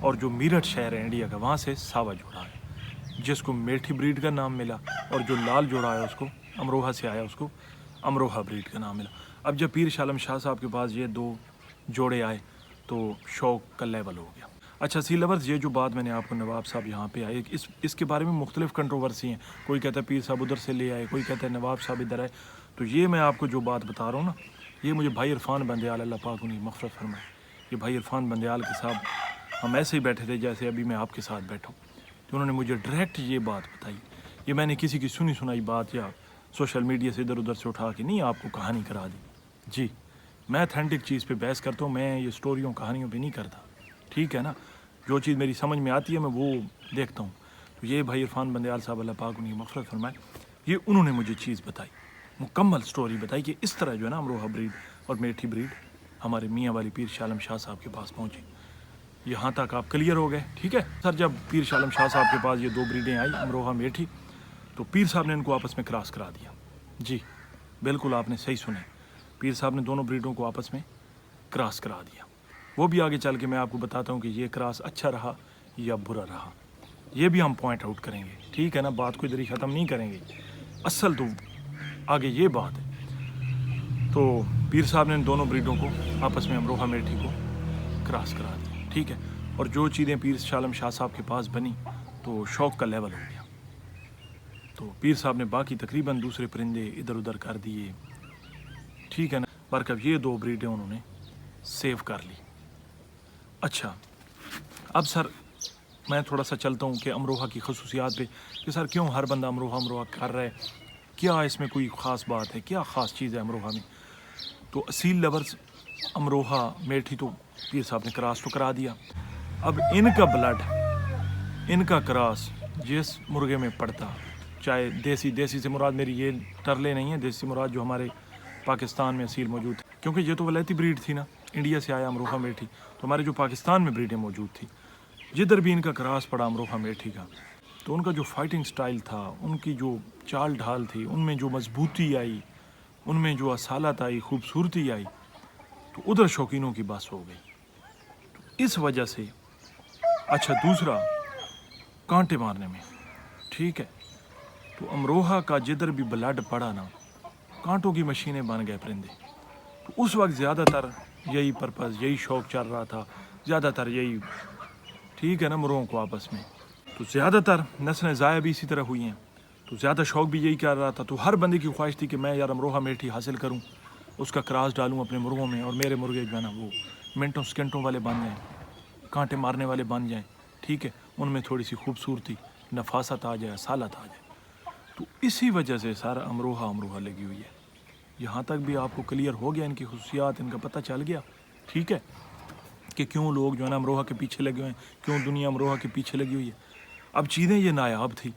اور جو میرٹھ شہر ہے انڈیا کا وہاں سے ساوا جوڑا ہے جس کو میٹھی بریڈ کا نام ملا، اور جو لال جوڑا ہے اس کو امروہہ سے آیا، اس کو امروہہ بریڈ کا نام ملا۔ اب جب پیر شاہ عالم شاہ صاحب کے پاس یہ 2 جوڑے آئے تو شوق کا لیول ہو گیا۔ اچھا سی لورز، یہ جو بات میں نے آپ کو نواب صاحب یہاں پہ آئے، اس کے بارے میں مختلف کنٹروورسی ہیں، کوئی کہتا ہے پیر صاحب ادھر سے لے آئے، کوئی کہتا ہے نواب صاحب ادھر آئے۔ تو یہ میں آپ کو جو بات بتا رہا ہوں نا، یہ مجھے بھائی عرفان بندیال، اللہ پاک انہیں مغفرت فرمائے، یہ بھائی عرفان بندیال کے صاحب ہم ایسے ہی بیٹھے تھے جیسے ابھی میں آپ کے ساتھ بیٹھا ہوں، تو انہوں نے مجھے ڈائریکٹ یہ بات بتائی۔ یہ میں نے کسی کی سنی سنائی بات یا سوشل میڈیا سے ادھر ادھر سے اٹھا کے نہیں آپ کو کہانی کرا دی۔ جی، میں اتھینٹک چیز پہ بحث کرتا ہوں، میں یہ اسٹوریوں کہانیوں پہ نہیں کرتا، ٹھیک ہے نا؟ جو چیز میری سمجھ میں آتی ہے میں وہ دیکھتا ہوں۔ تو یہ بھائی عرفان بندیال صاحب، اللہ پاک انہیں مغفرت فرمائے، یہ انہوں نے مجھے چیز بتائی، مکمل سٹوری بتائی کہ اس طرح جو ہے نا امروہہ بریڈ اور میٹھی بریڈ ہمارے میاں والی پیر شاہ عالم شاہ صاحب کے پاس پہنچی۔ یہاں تک آپ کلیئر ہو گئے، ٹھیک ہے سر؟ جب پیر شاہ عالم شاہ صاحب کے پاس یہ 2 بریڈیں آئی امروہہ میٹھی، تو پیر صاحب نے ان کو آپس میں کراس کرا دیا۔ جی بالکل آپ نے صحیح سنے، پیر صاحب نے دونوں بریڈوں کو آپس میں کراس کرا دیا۔ وہ بھی آگے چل کے میں آپ کو بتاتا ہوں کہ یہ کراس اچھا رہا یا برا رہا، یہ بھی ہم پوائنٹ آؤٹ کریں گے، ٹھیک ہے نا؟ بات کو ادھر ہی ختم نہیں کریں گے، اصل تو آگے یہ بات ہے۔ تو پیر صاحب نے ان دونوں بریڈوں کو آپس میں امروہہ میٹھی کو کراس کرا دیا، ٹھیک ہے؟ اور جو چیزیں پیر شاہ عالم شاہ صاحب کے پاس بنی تو شوق کا لیول ہو گیا۔ تو پیر صاحب نے باقی تقریباً دوسرے پرندے ادھر ادھر کر دیے، ٹھیک ہے نا؟ برکب یہ 2 بریڈیں انہوں نے سیو کر لی۔ اچھا اب سر میں تھوڑا سا چلتا ہوں کہ امروہہ کی خصوصیات پہ، کہ سر کیوں ہر بندہ امروہہ کر رہا ہے، کیا اس میں کوئی خاص بات ہے، کیا خاص چیز ہے امروہہ میں؟ تو اصیل لورز، امروہہ میٹھی تو پیر صاحب نے کراس تو کرا دیا، اب ان کا بلڈ، ان کا کراس جس مرغے میں پڑتا، چاہے دیسی سے مراد میری یہ ٹرلے نہیں ہیں، دیسی مراد جو ہمارے پاکستان میں اصیل موجود تھی، کیونکہ یہ تو ولایتی بریڈ تھی نا، انڈیا سے آیا امروہہ میٹھی، تو ہمارے جو پاکستان میں بریڈیں موجود تھی، جدھر بھی ان کا کراس پڑا امروہہ میٹھی کا، تو ان کا جو فائٹنگ سٹائل تھا، ان کی جو چال ڈھال تھی، ان میں جو مضبوطی آئی، ان میں جو اصالت آئی، خوبصورتی آئی، تو ادھر شوقینوں کی بس ہو گئی۔ تو اس وجہ سے اچھا دوسرا کانٹے مارنے میں، ٹھیک ہے؟ تو امروہہ کا جدھر بھی بلڈ پڑا نا، کانٹوں کی مشینیں بن گئے پرندے۔ تو اس وقت زیادہ تر یہی پرپز، یہی شوق چل رہا تھا، زیادہ تر یہی، ٹھیک ہے نا، مرغوں کو آپس میں، تو زیادہ تر نسلیں ضائع بھی اسی طرح ہوئی ہیں، تو زیادہ شوق بھی یہی کر رہا تھا۔ تو ہر بندے کی خواہش تھی کہ میں یار امروہہ میٹھی حاصل کروں، اس کا کراس ڈالوں اپنے مرغوں میں، اور میرے مرغے جو ہے نا وہ منٹوں سکنٹوں والے بن جائیں، کانٹے مارنے والے بن جائیں، ٹھیک ہے؟ ان میں تھوڑی سی خوبصورتی، نفاست آ جائے، اصالت آ جائے۔ تو اسی وجہ سے سارا امروہہ لگی ہوئی ہے۔ یہاں تک بھی آپ کو کلیئر ہو گیا، ان کی خصوصیات ان کا پتہ چل گیا، ٹھیک ہے؟ کہ کیوں لوگ جو ہے نا امروہہ کے پیچھے لگے ہوئے ہیں، کیوں دنیا امروہہ کے پیچھے لگی ہوئی ہے۔ اب چیزیں یہ نایاب تھی،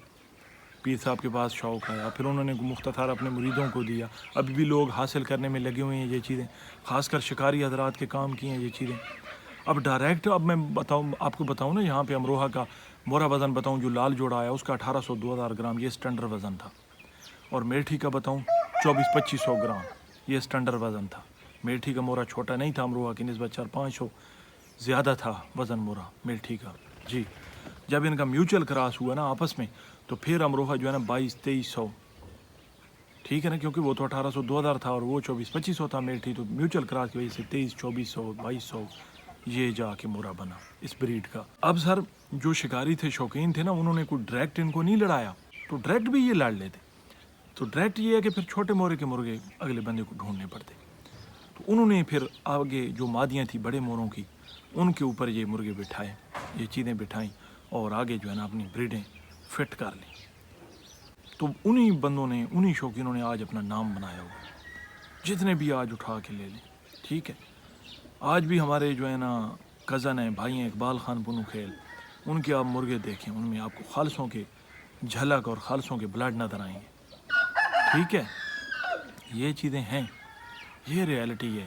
پیر صاحب کے پاس شوق آیا، پھر انہوں نے مختصر اپنے مریدوں کو دیا، ابھی بھی لوگ حاصل کرنے میں لگے ہوئے ہیں یہ چیزیں، خاص کر شکاری حضرات کے کام کی ہیں یہ چیزیں۔ اب ڈائریکٹ اب میں آپ کو بتاؤں نا، یہاں پہ امروہہ کا مورا وزن بتاؤں، جو لال جوڑا آیا اس کا 1800-2000 گرام یہ اسٹینڈرڈ وزن تھا، اور میٹھی کا بتاؤں 2400-2500 گرام یہ اسٹینڈرڈ وزن تھا۔ میٹھی کا مورا چھوٹا نہیں تھا، امروہہ کی نسبت 400-500 زیادہ تھا وزن مورا میٹھی کا۔ جی جب ان کا میوچل کراس ہوا نا آپس میں، تو پھر امروہہ جو ہے نا 2200-2300، ٹھیک ہے نا، کیونکہ وہ تو 1800-2000 تھا اور وہ 2400-2500 تھا میٹھی، تو میوچل کراس کی وجہ سے 2300-2400-2200 یہ جا کے مورا بنا اس بریڈ کا۔ اب سر جو شکاری تھے، شوقین تھے نا، انہوں نے کوئی ڈائریکٹ ان کو نہیں لڑایا، تو ڈائریکٹ بھی یہ لڑ لیتے، تو ڈائریکٹ یہ ہے کہ پھر چھوٹے مورے کے مرغے اگلے بندے کو ڈھونڈنے پڑتے، تو انہوں نے پھر آگے جو مادیاں تھیں بڑے موروں کی، ان کے اوپر یہ مرغے بٹھائے، یہ چیزیں بٹھائیں، اور آگے جو ہے نا اپنی بریڈیں فٹ کر لیں۔ تو انہی بندوں نے، انہی شوقینوں نے آج اپنا نام بنایا ہوا، جتنے بھی آج اٹھا کے لے لیں، ٹھیک ہے؟ آج بھی ہمارے جو ہے نا کزن ہیں، بھائی ہیں، اقبال خان پنو کھیل، ان کے آپ مرغے دیکھیں، ان میں آپ کو خالصوں کے جھلک اور خالصوں کے بلڈ نظر آئیں گے، ٹھیک ہے؟ یہ چیزیں ہیں، یہ ریالٹی ہے،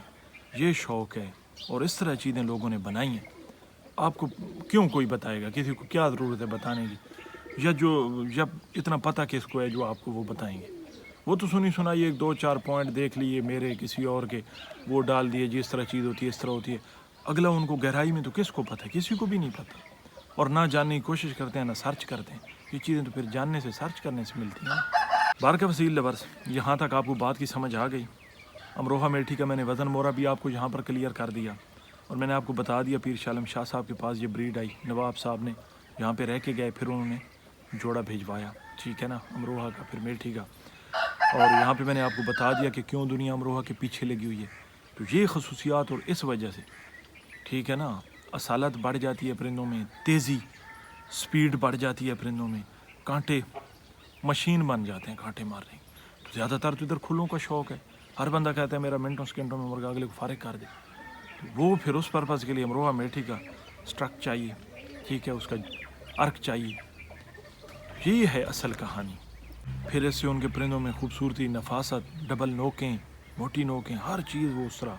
یہ شوق ہے، اور اس طرح چیزیں لوگوں نے بنائی ہیں۔ آپ کو کیوں کوئی بتائے گا؟ کسی کو کیا ضرورت ہے بتانے کی؟ یا جو جب اتنا پتہ کس کو ہے جو آپ کو وہ بتائیں گے؟ وہ تو سنی سنائی 1-2-4 پوائنٹ دیکھ لیے میرے کسی اور کے، وہ ڈال دیے، جس طرح چیز ہوتی ہے اس طرح ہوتی ہے۔ اگلا ان کو گہرائی میں تو کس کو پتہ ہے؟ کسی کو بھی نہیں پتہ، اور نہ جاننے کی کوشش کرتے ہیں نہ سرچ کرتے ہیں. یہ چیزیں تو پھر جاننے سے سرچ کرنے سے ملتی ہیں. بارکہ وسیل لورز، یہاں تک آپ کو بات کی سمجھ آ گئی. امروہہ میٹھی کا میں نے وزن مورا بھی آپ کو یہاں پر کلیئر کر دیا، اور میں نے آپ کو بتا دیا پیر شاہ عالم شاہ صاحب کے پاس یہ بریڈ آئی. نواب صاحب نے یہاں پہ رہ کے گئے، پھر انہوں نے جوڑا بھیجوایا، ٹھیک ہے نا، امروہہ کا پھر میٹھی کا. اور یہاں پہ میں نے آپ کو بتا دیا کہ کیوں دنیا امروہہ کے پیچھے لگی ہوئی ہے. تو یہ خصوصیات اور اس وجہ سے، ٹھیک ہے نا، اصالت بڑھ جاتی ہے پرندوں میں، تیزی سپیڈ بڑھ جاتی ہے پرندوں میں، کانٹے مشین بن جاتے ہیں کانٹے مارنے. تو زیادہ تر تو ادھر کھلوں کا شوق ہے. ہر بندہ کہتا ہے میرا منٹوں سیکنڈوں میں مرغا اگلے کو فارغ کر دے. تو وہ پھر اس پرپز کے لیے امروہہ میٹھی کا سٹرک چاہیے، ٹھیک ہے، اس کا ارک چاہیے. یہ ہے اصل کہانی. پھر اس سے ان کے پرندوں میں خوبصورتی، نفاست، ڈبل نوکیں، موٹی نوکیں، ہر چیز وہ اس طرح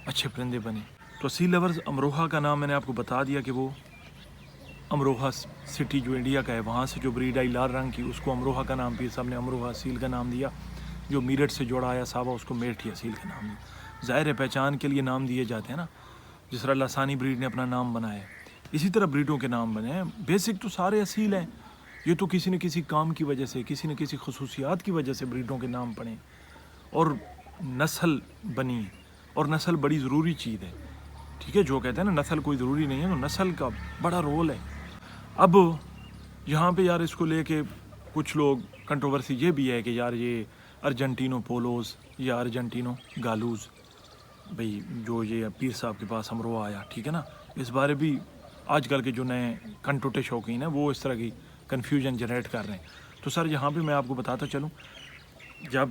اچھے پرندے بنے. تو اصیل لورز، امروہہ کا نام میں نے آپ کو بتا دیا کہ وہ امروہہ سٹی جو انڈیا کا ہے وہاں سے جو بریڈ آئی لال رنگ کی، اس کو امروہہ کا نام پیر صاحب نے امروہہ اصیل کا نام دیا. جو میرٹھ سے جوڑا آیا صاحبہ اس کو میٹھی اصیل کا نام دیا. ظاہر ہے پہچان کے لیے نام دیے جاتے ہیں نا، جس طرح لسانی بریڈ نے اپنا نام بنایا ہے، اسی طرح بریڈوں کے نام بنے ہیں. بیسک تو سارے اصیل ہیں، یہ تو کسی نہ کسی کام کی وجہ سے، کسی نہ کسی خصوصیات کی وجہ سے بریڈوں کے نام پڑے اور نسل بنی. اور نسل بڑی ضروری چیز ہے، ٹھیک ہے. جو کہتے ہیں نا نسل کوئی ضروری نہیں ہے، تو نسل کا بڑا رول ہے. اب یہاں پہ یار اس کو لے کے کچھ لوگ کنٹروورسی یہ بھی ہے کہ یار یہ ارجنٹینو پولوز یا ارجنٹینو گالوز، بھئی جو یہ پیر صاحب کے پاس امروہہ آیا، ٹھیک ہے نا، اس بارے بھی آج کل کے جو نئے کنٹوٹے شوقین ہیں وہ اس طرح کی کنفیوژن جنریٹ کر رہے ہیں. تو سر یہاں پہ میں آپ کو بتاتا چلوں، جب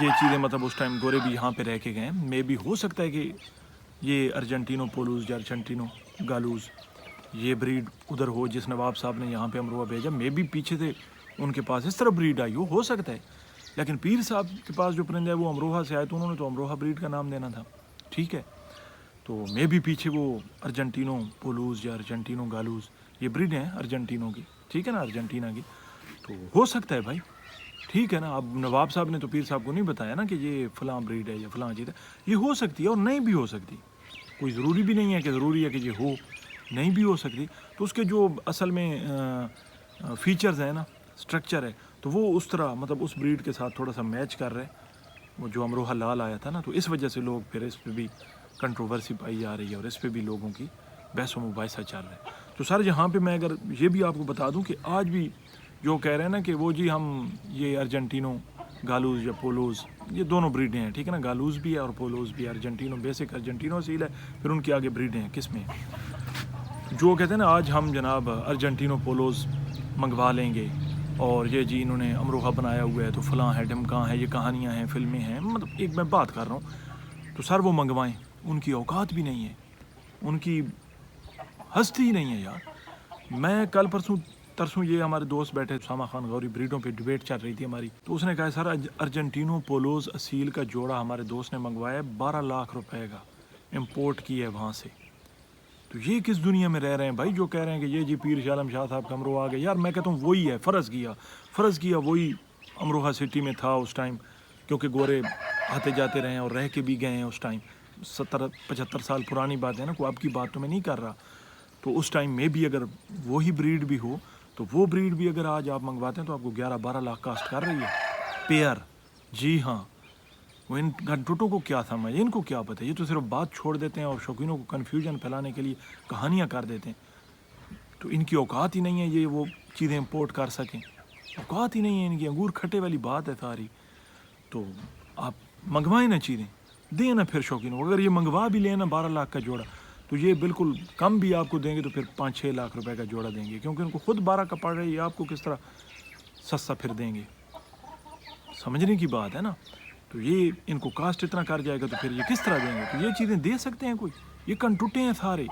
یہ چیزیں مطلب اس ٹائم گورے بھی یہاں پہ رہ کے گئے ہیں، مے بھی ہو سکتا ہے کہ یہ ارجنٹینو پولوز یا ارجنٹینو گالوز یہ بریڈ ادھر ہو جس نواب صاحب نے یہاں پہ امروہہ بھیجا. مے بھی پیچھے سے ان کے پاس اس طرح بریڈ آئی ہو سکتا ہے. لیکن پیر صاحب کے پاس جو پرندے ہیں وہ امروہہ سے آئے، تو انہوں نے تو امروہہ بریڈ کا نام دینا تھا، ٹھیک ہے. تو مے بھی پیچھے وہ ارجنٹینو پولوز یا ارجنٹینو گالوز یہ بریڈ ہیں ارجنٹینو کی، ٹھیک ہے نا، ارجنٹینا کی. تو ہو سکتا ہے بھائی، ٹھیک ہے نا. اب نواب صاحب نے تو پیر صاحب کو نہیں بتایا نا کہ یہ فلاں بریڈ ہے یا فلاں چیز ہے. یہ ہو سکتی ہے اور نہیں بھی ہو سکتی، کوئی ضروری بھی نہیں ہے کہ ضروری ہے کہ یہ ہو، نہیں بھی ہو سکتی. تو اس کے جو اصل میں فیچرز ہیں نا، سٹرکچر ہے، تو وہ اس طرح مطلب اس بریڈ کے ساتھ تھوڑا سا میچ کر رہے. وہ جو امروہہ لال آیا تھا نا، تو اس وجہ سے لوگ پھر اس پہ بھی کنٹروورسی پائی جا رہی ہے اور اس پہ بھی لوگوں کی بحث و مباحثہ چل رہا ہے. تو سر یہاں پہ میں اگر یہ بھی آپ کو بتا دوں کہ آج بھی جو کہہ رہے ہیں نا کہ وہ جی ہم یہ ارجنٹینو گالوز یا پولوز یہ دونوں بریڈیں ہیں، ٹھیک ہے نا، گالوز بھی ہے اور پولوز بھی ہے. ارجنٹینو بیسک ارجنٹینو اصیل ہے، پھر ان کے آگے بریڈیں ہیں کس میں. جو کہتے ہیں نا آج ہم جناب ارجنٹینو پولوز منگوا لیں گے اور یہ جی انہوں نے امروہہ بنایا ہوا ہے تو فلاں ہے ڈمکاں ہے، یہ کہانیاں ہیں، فلمیں ہیں، مطلب ایک میں بات کر رہا ہوں. تو سر وہ منگوائیں، ان کی اوقات بھی نہیں ہے، ان کی ہستی ہی نہیں ہے یار. میں کل ترسوں یہ ہمارے دوست بیٹھے اسامہ خان غوری، بریڈوں پہ ڈبیٹ چل رہی تھی ہماری، تو اس نے کہا سر ارجنٹینو پولوز اصیل کا جوڑا ہمارے دوست نے منگوایا 12 لاکھ روپے کا، امپورٹ کیا ہے وہاں سے. تو یہ کس دنیا میں رہ رہے ہیں بھائی جو کہہ رہے ہیں کہ یہ جی پیر شاہ عالم شاہ صاحب کا امروہہ آ گیا. یار میں کہتا ہوں وہی ہے، فرض کیا وہی امروہہ سٹی میں تھا اس ٹائم، کیونکہ گورے آتے جاتے رہے ہیں اور رہ کے بھی گئے ہیں اس ٹائم. 70-75 سال پرانی بات ہے نا، کوئی اب کی بات تو میں نہیں کر رہا. تو اس ٹائم میں بھی اگر وہی بریڈ بھی ہو تو وہ بریڈ بھی اگر آج آپ منگواتے ہیں تو آپ کو 11-12 لاکھ کاسٹ کر رہی ہے پیئر. جی ہاں، وہ ان گھنٹوٹوں کو کیا سمجھ، ان کو کیا پتہ، یہ تو صرف بات چھوڑ دیتے ہیں اور شوقینوں کو کنفیوژن پھیلانے کے لیے کہانیاں کر دیتے ہیں. تو ان کی اوقات ہی نہیں ہے یہ وہ چیزیں امپورٹ کر سکیں، اوقات ہی نہیں ہے ان کی. انگور کھٹے والی بات ہے ساری. تو آپ منگوائیں نا چیزیں، دیں نا پھر شوقینوں کو. اگر یہ منگوا بھی لیں نا 12 لاکھ کا جوڑا، تو یہ بالکل کم بھی آپ کو دیں گے تو پھر 5-6 لاکھ روپے کا جوڑا دیں گے، کیونکہ ان کو خود 12 کا پڑ رہی ہے، آپ کو کس طرح سستا پھر دیں گے. سمجھنے کی بات ہے نا. تو یہ ان کو کاسٹ اتنا کر جائے گا تو پھر یہ کس طرح دیں گے. تو یہ چیزیں دے سکتے ہیں کوئی؟ یہ کنٹوٹے ہیں سارے،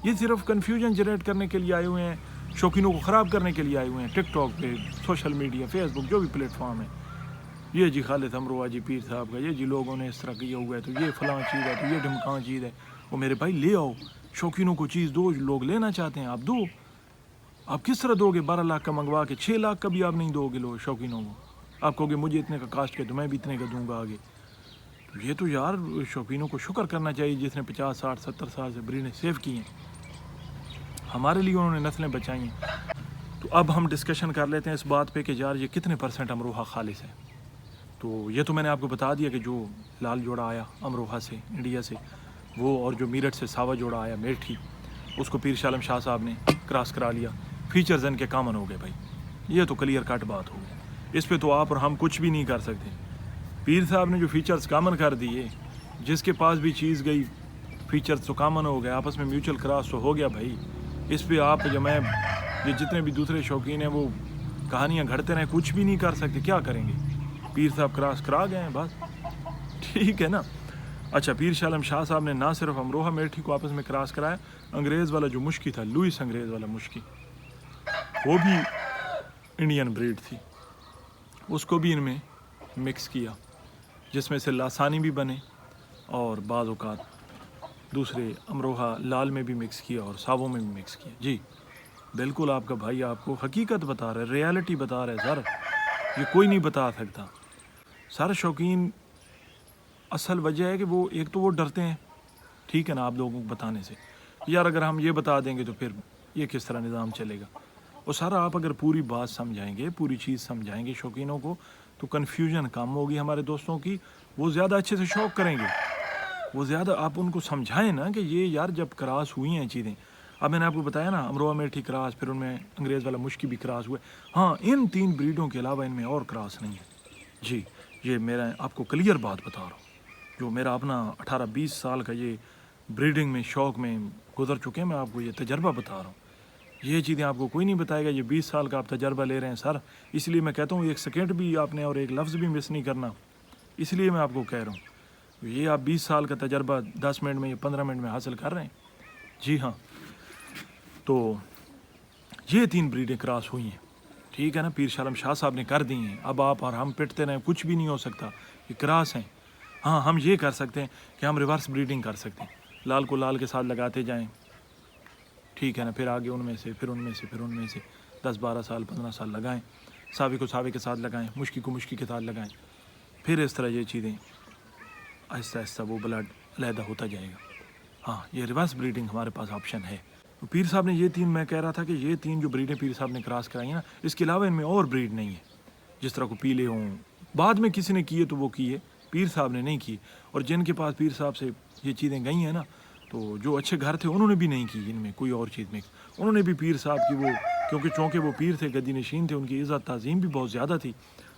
یہ صرف کنفیوژن جنریٹ کرنے کے لیے آئے ہوئے ہیں، شوقینوں کو خراب کرنے کے لیے آئے ہوئے ہیں. ٹک ٹاک پہ، سوشل میڈیا، فیس بک، جو بھی پلیٹ فارم ہے، یہ جی خالد امروہہ جی پیر صاحب کا، یہ جی لوگوں نے اس طرح کیا ہوا ہے، تو یہ فلاں چیز ہے، تو یہ ڈھمکاں چیز ہے. وہ میرے بھائی لے آؤ، شوقینوں کو چیز دو، لوگ لینا چاہتے ہیں آپ دو. آپ کس طرح دو گے 12 لاکھ کا منگوا کے 6 لاکھ کا بھی آپ نہیں دو گے لوگ شوقینوں کو؟ آپ کہو گے مجھے اتنے کا کاسٹ کے تو میں بھی اتنے کا دوں گا آگے. یہ تو یار شوقینوں کو شکر کرنا چاہیے جس نے 50 60 70 سال سے بریڈیں سیو کی ہیں، ہمارے لیے انہوں نے نسلیں بچائی ہیں۔ تو اب ہم ڈسکشن کر لیتے ہیں اس بات پہ کہ یار یہ کتنے % امروہہ خالص ہے۔ تو یہ تو میں نے آپ کو بتا دیا کہ جو لال جوڑا آیا امروہہ سے انڈیا سے وہ، اور جو میرٹھ سے ساوا جوڑا آیا میٹھی، اس کو پیر شاہ عالم شاہ صاحب نے کراس کرا لیا۔ فیچرز ان کے کامن ہو گئے بھائی، یہ تو کلیئر کٹ بات ہو گئی، اس پہ تو آپ اور ہم کچھ بھی نہیں کر سکتے۔ پیر صاحب نے جو فیچرز کامن کر دیے، جس کے پاس بھی چیز گئی فیچرز تو کامن ہو گئے، آپس میں میوچل کراس تو ہو گیا بھائی۔ اس پہ آپ جو میں یہ جتنے بھی دوسرے شوقین ہیں وہ کہانیاں گھڑتے رہیں، کچھ بھی نہیں کر سکتے، کیا کریں گے؟ پیر صاحب کراس کرا گئے ہیں بس، ٹھیک ہے نا۔ اچھا، پیر شاہ عالم شاہ صاحب نے نہ صرف امروہہ میٹھی کو آپس میں کراس کرایا، انگریز والا جو مشکی تھا، لوئس انگریز والا مشکی، وہ بھی انڈین بریڈ تھی، اس کو بھی ان میں مکس کیا، جس میں سے لاسانی بھی بنے اور بعض اوقات دوسرے امروہہ لال میں بھی مکس کیا اور ساووں میں بھی مکس کیا۔ جی بالکل، آپ کا بھائی آپ کو حقیقت بتا رہا ہے، ریالٹی بتا رہا ہے سر، یہ کوئی نہیں بتا سکتا سر۔ شوقین اصل وجہ ہے کہ وہ ایک تو وہ ڈرتے ہیں، ٹھیک ہے نا، آپ لوگوں کو بتانے سے، یار اگر ہم یہ بتا دیں گے تو پھر یہ کس طرح نظام چلے گا۔ اور سر آپ اگر پوری بات سمجھائیں گے، پوری چیز سمجھائیں گے شوقینوں کو، تو کنفیوژن کم ہوگی ہمارے دوستوں کی، وہ زیادہ اچھے سے شوق کریں گے، وہ زیادہ آپ ان کو سمجھائیں نا کہ یہ یار جب کراس ہوئی ہیں چیزیں، اب میں نے آپ کو بتایا نا امروہہ میٹھی کراس، پھر ان میں انگریز والا مشکی بھی کراس ہوئے، ہاں ان 3 بریڈوں کے علاوہ ان میں اور کراس نہیں ہے۔ جی یہ میرا آپ کو کلیئر بات بتا رہا ہوں، جو میرا اپنا 18-20 سال کا یہ بریڈنگ میں شوق میں گزر چکے ہیں، میں آپ کو یہ تجربہ بتا رہا ہوں، یہ چیزیں آپ کو کوئی نہیں بتائے گا، یہ 20 سال کا آپ تجربہ لے رہے ہیں سر، اس لیے میں کہتا ہوں ایک سیکنڈ بھی آپ نے اور ایک لفظ بھی مس نہیں کرنا، اس لیے میں آپ کو کہہ رہا ہوں یہ آپ 20 سال کا تجربہ 10 منٹ میں یا 15 منٹ میں حاصل کر رہے ہیں۔ جی ہاں، تو یہ 3 بریڈیں کراس ہوئی ہیں، ٹھیک ہے نا، پیر شاہ عالم شاہ صاحب نے کر دی ہیں، اب آپ اور ہم پٹتے رہیں، کچھ بھی نہیں ہو سکتا، یہ کراس ہیں۔ ہاں ہم یہ کر سکتے ہیں کہ ہم ریورس بریڈنگ کر سکتے ہیں، لال کو لال کے ساتھ لگاتے جائیں، ٹھیک ہے نا، پھر آگے ان میں سے پھر ان میں سے پھر ان میں سے 10-12 سال 15 سال لگائیں، ساوی کو ساوی کے ساتھ لگائیں، مشکی کو مشکی کے ساتھ لگائیں، پھر اس طرح یہ چیزیں آہستہ آہستہ وہ بلڈ علیحدہ ہوتا جائے گا۔ ہاں یہ ریورس بریڈنگ ہمارے پاس آپشن ہے۔ پیر صاحب نے یہ 3 میں کہہ رہا تھا کہ یہ 3 جو بریڈیں پیر صاحب نے کراس کرائی ہیں نا، اس کے علاوہ ان میں اور بریڈ نہیں ہے، جس طرح کو پیلے ہوں، بعد میں کسی نے کیے تو وہ کیے، پیر صاحب نے نہیں کی، اور جن کے پاس پیر صاحب سے یہ چیزیں گئی ہیں نا، تو جو اچھے گھر تھے انہوں نے بھی نہیں کی ان میں کوئی اور چیز مکس، انہوں نے بھی پیر صاحب کی وہ، کیونکہ چونکہ وہ پیر تھے، گدی نشین تھے، ان کی عزت تعظیم بھی بہت زیادہ تھی،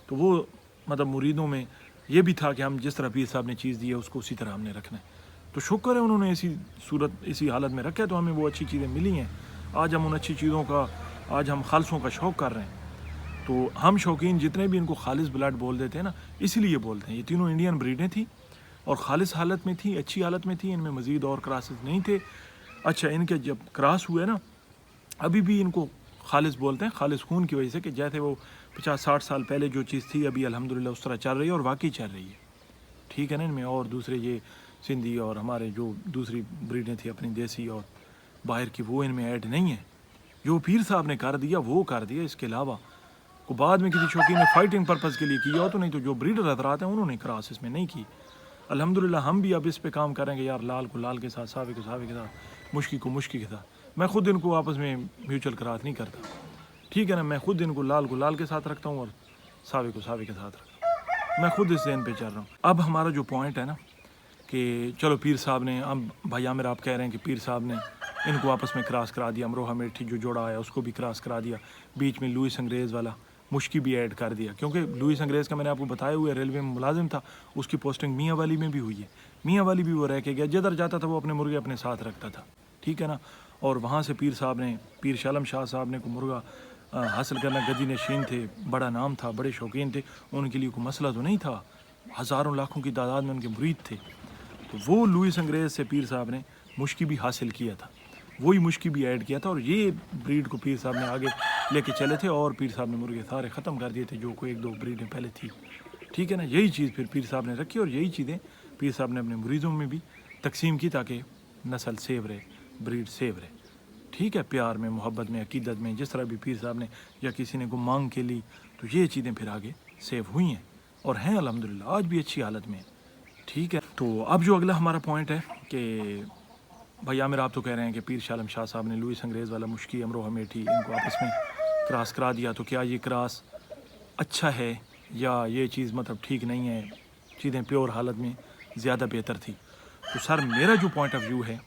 تو وہ مطلب مریدوں میں یہ بھی تھا کہ ہم جس طرح پیر صاحب نے چیز دی ہے اس کو اسی طرح ہم نے رکھنا ہے، تو شکر ہے انہوں نے اسی صورت اسی حالت میں رکھا ہے، تو ہمیں وہ اچھی چیزیں ملی ہیں، آج ہم ان اچھی چیزوں کا، آج ہم خالصوں کا شوق کر رہے ہیں۔ تو ہم شوقین جتنے بھی ان کو خالص بلڈ بول دیتے ہیں نا، اسی لیے بولتے ہیں، یہ تینوں انڈین بریڈیں تھیں اور خالص حالت میں تھی، اچھی حالت میں تھی، ان میں مزید اور کراسز نہیں تھے۔ اچھا ان کے جب کراس ہوئے نا، ابھی بھی ان کو خالص بولتے ہیں، خالص خون کی وجہ سے، کہ جیسے وہ 50-60 سال پہلے جو چیز تھی ابھی الحمدللہ اس طرح چل رہی ہے، اور واقعی چل رہی ہے، ٹھیک ہے نا۔ ان میں اور دوسرے یہ سندھی اور ہمارے جو دوسری بریڈیں تھیں اپنی دیسی اور باہر کی، وہ ان میں ایڈ نہیں ہیں، جو پیر صاحب نے کر دیا وہ کر دیا، اس کے علاوہ کو بعد میں کسی شوقین نے فائٹنگ پرپز کے لیے کیا ہو تو نہیں، تو جو بریڈر حضرات ہیں انہوں نے کراس اس میں نہیں کی۔ الحمدللہ ہم بھی اب اس پہ کام کریں گے، یار لال کو لال کے ساتھ، ساوی کو ساوی کے ساتھ، مشکی کو مشکی کے ساتھ، میں خود ان کو آپس میں میوچل کراس نہیں کرتا، ٹھیک ہے نا، میں خود ان کو لال کے ساتھ رکھتا ہوں اور ساوی کو ساوی کے ساتھ رکھتا ہوں، میں خود اس ذہن پہ چل رہا ہوں۔ اب ہمارا جو پوائنٹ ہے نا کہ چلو پیر صاحب نے، اب بھائی عامر آپ کہہ رہے ہیں کہ پیر صاحب نے ان کو آپس میں کراس کرا دیا، امروہہ میٹھی جو جوڑا آیا اس کو بھی کراس کرا دیا، بیچ میں لوئس انگریز والا مشکی بھی ایڈ کر دیا، کیونکہ لوئس انگریز کا میں نے آپ کو بتایا ہوا ہے ریلوے میں ملازم تھا، اس کی پوسٹنگ میاں والی میں بھی ہوئی ہے، میاں والی بھی وہ رہ کے گیا، جدھر جاتا تھا وہ اپنے مرغے اپنے ساتھ رکھتا تھا، ٹھیک ہے نا، اور وہاں سے پیر صاحب نے، پیر شاہ عالم شاہ صاحب نے کو مرغا حاصل کرنا، گدی نشین تھے، بڑا نام تھا، بڑے شوقین تھے، ان کے لیے کوئی مسئلہ تو نہیں تھا، ہزاروں لاکھوں کی تعداد میں ان کے مرید تھے، تو وہ لوئس انگریز سے پیر صاحب نے مشکی بھی حاصل کیا تھا، وہی مشکی بھی ایڈ کیا تھا، اور یہ بریڈ کو پیر صاحب نے آگے لے کے چلے تھے، اور پیر صاحب نے مرغے سارے ختم کر دیے تھے جو کوئی 1-2 بریڈیں پہلے تھی، ٹھیک ہے نا، یہی چیز پھر پیر صاحب نے رکھی، اور یہی چیزیں پیر صاحب نے اپنے مریدوں میں بھی تقسیم کی تاکہ نسل سیو رہے، بریڈ سیو رہے، ٹھیک ہے، پیار میں، محبت میں، عقیدت میں، جس طرح بھی پیر صاحب نے یا کسی نے کو مانگ کے لی، تو یہ چیزیں پھر آگے سیو ہوئی ہیں اور ہیں الحمدللہ آج بھی اچھی حالت میں ہیں، ٹھیک ہے. تو اب جو اگلا ہمارا پوائنٹ ہے کہ بھائی عامر آپ تو کہہ رہے ہیں کہ پیر شاہ عالم شاہ صاحب نے لوئس انگریز والا مشکی امروہہ میٹھی ان کو آپس میں کراس کرا دیا, تو کیا یہ کراس اچھا ہے یا یہ چیز مطلب ٹھیک نہیں ہے, چیزیں پیور حالت میں زیادہ بہتر تھی؟ تو سر میرا جو پوائنٹ آف ویو ہے,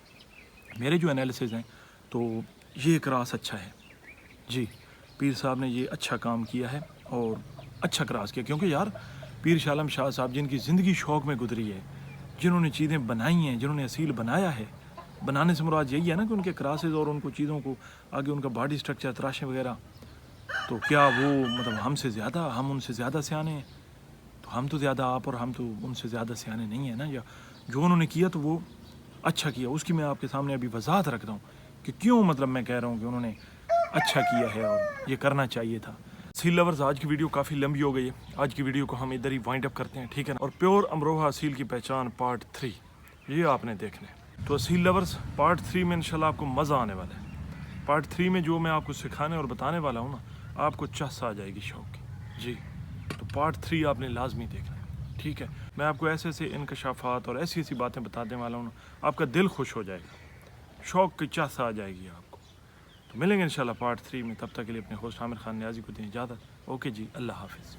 میرے جو انالیسز ہیں, تو یہ کراس اچھا ہے جی. پیر صاحب نے یہ اچھا کام کیا ہے اور اچھا کراس کیا, کیونکہ یار پیر شاہ عالم شاہ صاحب جن کی زندگی شوق میں گزری ہے, جنہوں نے چیزیں بنائی ہیں, جنہوں نے اصیل بنایا ہے, بنانے سے مراد یہی ہے نا کہ ان کے کراسز اور ان کو چیزوں کو آگے ان کا باڈی اسٹرکچر تراشیں وغیرہ, تو کیا وہ مطلب ہم سے زیادہ, ہم ان سے زیادہ سیانے ہیں؟ تو ہم تو زیادہ آپ اور ہم تو ان سے زیادہ سیانے نہیں ہیں نا. یا جو انہوں نے کیا تو وہ اچھا کیا, اس کی میں آپ کے سامنے ابھی وضاحت رکھتا ہوں کہ کیوں مطلب میں کہہ رہا ہوں کہ انہوں نے اچھا کیا ہے اور یہ کرنا چاہیے تھا. اصیل لورز آج کی ویڈیو کافی لمبی ہو گئی ہے, آج کی ویڈیو کو ہم ادھر ہی وائنڈ اپ کرتے ہیں, ٹھیک ہے نا. اور پیور امروہہ اصیل کی پہچان پارٹ 3 یہ آپ نے دیکھنا ہے. تو اصیل لورز پارٹ 3 میں انشاءاللہ آپ کو مزہ آنے والا ہے. پارٹ 3 میں جو میں آپ کو سکھانے اور بتانے والا ہوں نا, آپ کو چس آ جائے گی شوق کی جی. تو پارٹ 3 آپ نے لازمی دیکھنا ہے, ٹھیک ہے. میں آپ کو ایسے ایسے انکشافات اور ایسی ایسی باتیں بتانے والا ہوں نا, آپ کا دل خوش ہو جائے گا, شوق کی چس آ جائے گی آپ کو. تو ملیں گے انشاءاللہ پارٹ 3 میں, تب تک کے لیے اپنے ہوسٹ عامر خان نیازی کو دیں اجازت. اوکے جی, اللہ حافظ.